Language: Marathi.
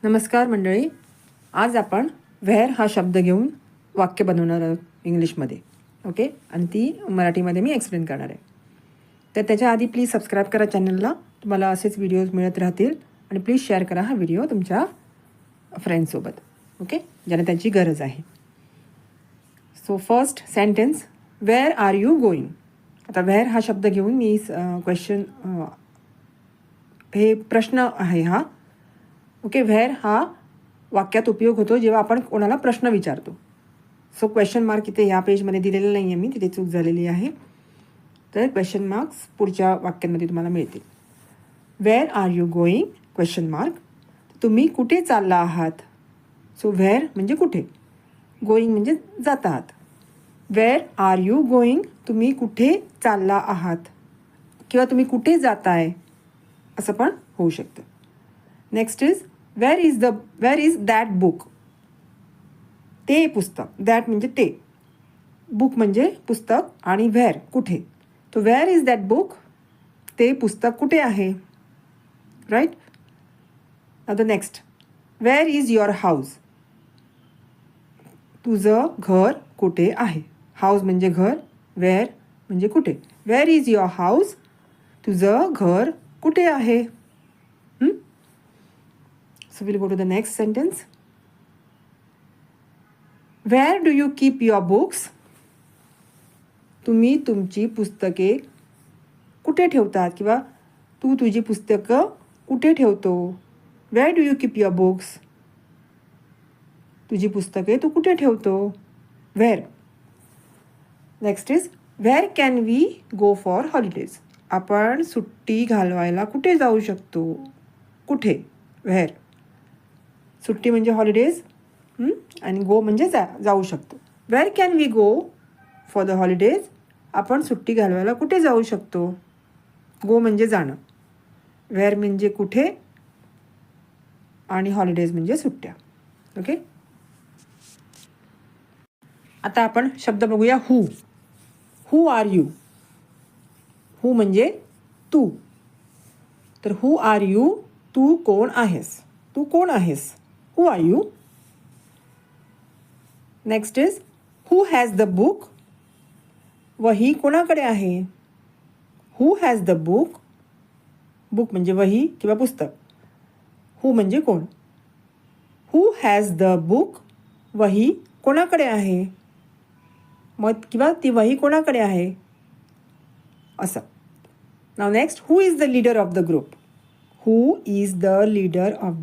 नमस्कार मंडळी. आज आपण व्हेअर हा शब्द घेऊन वाक्य बनवणार आहोत इंग्लिशमध्ये. ओके, आणि ती मराठीमध्ये मी एक्सप्लेन करणार आहे. तर त्याच्या आधी प्लीज सबस्क्राईब करा चॅनलला. तुम्हाला असेच व्हिडिओज मिळत राहतील. आणि प्लीज शेअर करा हा व्हिडिओ तुमच्या फ्रेंड्ससोबत. ओके, ज्यांना त्यांची गरज आहे. So first sentence, where are you going. आता वेअर हा शब्द घेऊन मी हे प्रश्न आहे हा. ओके, व्हेअर हा वाक्यात उपयोग होतो जेव्हा आपण कोणाला प्रश्न विचारतो. सो क्वेश्चन मार्क इथे ह्या पेजमध्ये दिलेलं नाही आहे, मी तिथे चूक झालेली आहे. तर क्वेश्चन मार्क्स पुढच्या वाक्यांमध्ये तुम्हाला मिळतील. Where are you going question mark. तुम्ही कुठे चालला आहात. सो व्हेअर म्हणजे कुठे, गोईंग म्हणजे जात आहात. वेअर आर यू गोईंग, तुम्ही कुठे चालला आहात किंवा तुम्ही कुठे जाताय असं पण होऊ शकतं. Next is where is that book. ते पुस्तक, दॅट म्हणजे ते, बुक म्हणजे पुस्तक, आणि व्हेअर कुठे. तो वेअर इज दॅट बुक, ते पुस्तक कुठे आहे. राईट. आता next, where is your house. तुझं घर कुठे आहे. हाऊस म्हणजे घर, वेअर म्हणजे कुठे. वेअर इज युअर हाऊस, तुझं घर कुठे आहे. So we'll go to the next sentence. Where do you keep your books? तुम्ही तुमची पुस्तके कुठे ठेवतात किंवा तू तुझी पुस्तकं कुठे ठेवतो. Where do you keep your books? तुझी पुस्तके तू कुठे ठेवतो. Where. Next is where can we go for holidays? आपण सुट्टी घालवायला कुठे जाऊ शकतो. कुठे, Where. सुट्टी म्हणजे हॉलिडेज, आणि गो म्हणजे जाऊ शकतो. Where can we go for the holidays. आपण सुट्टी घालवायला कुठे जाऊ शकतो. गो म्हणजे जाणं, वेअर म्हणजे कुठे, आणि हॉलिडेज म्हणजे सुट्ट्या. ओके, आता आपण शब्द बघूया. Who are you. हू म्हणजे तू. तर हू आर यू, तू कोण आहेस. तू कोण आहेस. Who are you? Next is who has the book? वही कोणाकडे आहे. Who has the book? Book म्हणजे वही किंवा पुस्तक. Who म्हणजे कोण. Who has the book? वही कोणाकडे आहे. मग किंवा ती वही कोणाकडे आहे असं. Now next, who is the leader of the group? Who is the leader of the